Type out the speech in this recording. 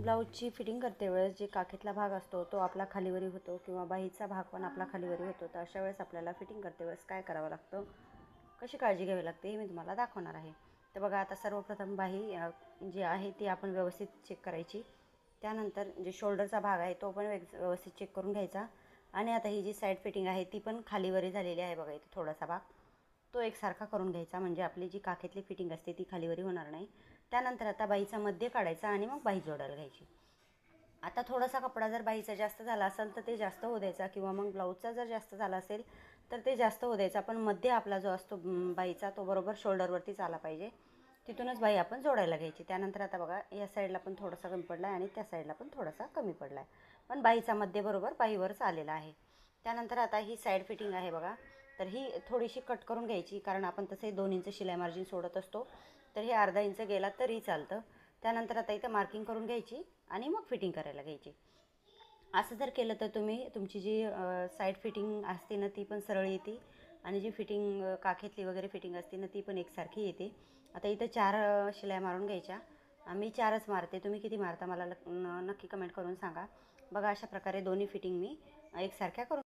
ब्लाऊजची fitting करते वेळेस जे काखेतला भाग असतो तो आपला खालीवरी होतो किंवा बाहीचा भाग पण आपला खालीवरी होतो. तर अशा वेळेस आपल्याला फिटिंग करते वेळेस काय करावं लागतं, कशी काळजी घ्यावी लागते हे मी तुम्हाला दाखवणार आहे. तर बघा, आता सर्वप्रथम बाही जी आहे ती आपण व्यवस्थित चेक करायची. त्यानंतर जे शोल्डरचा भाग आहे तो पण व्यवस्थित चेक करून घ्यायचा. आणि आता ही जी साईड फिटिंग आहे ती पण खालीवरी झालेली आहे बघा, इथे थोडासा भाग तो एकसारखा करून घ्यायचा, म्हणजे आपली जी काखेतली फिटिंग असते ती खालीवरी होणार नाही. त्यानंतर आता बाहीचा मध्य काढायचा आणि मग बाही जोडायला घ्यायची. आता थोडासा कपडा जर बाहीचा जास्त झाला असेल तर ते जास्त होऊ द्यायचा, किंवा मग ब्लाऊजचा जर जास्त झाला असेल तर ते जास्त होऊ द्यायचा. पण मध्य आपला जो असतो बाहीचा तो बरोबर शोल्डरवरतीच आला पाहिजे, तिथूनच बाही आपण जोडायला घ्यायची. त्यानंतर आता बघा, या साईडला पण थोडासा कमी पडला आहे आणि त्या साईडला पण थोडासा कमी पडला आहे, पण बाहीचा मध्य बरोबर बाहीवरच आलेला आहे. त्यानंतर आता ही साईड फिटिंग आहे बघा, तर ही थोडीशी कट करून घ्यायची, कारण आपण तसे 2 इंच शिलाई मार्जिन सोडत असतो, तर हे अर्धा इंच गेला तरी चालतं. त्यानंतर आता इथं मार्किंग करून घ्यायची आणि मग फिटिंग करायला घ्यायची. असं जर केलं तर तुमची जी साईड फिटिंग असते ना ती पण सरळ येते, आणि जी फिटिंग काखेतली वगैरे फिटिंग असते ना ती पण एकसारखी येते. आता इथं 4 शिलाई मारून घ्यायच्या. मी 4च मारते, तुम्ही किती मारता मला नक्की कमेंट करून सांगा. बघा, अशा प्रकारे दोन्ही फिटिंग मी एकसारख्या करून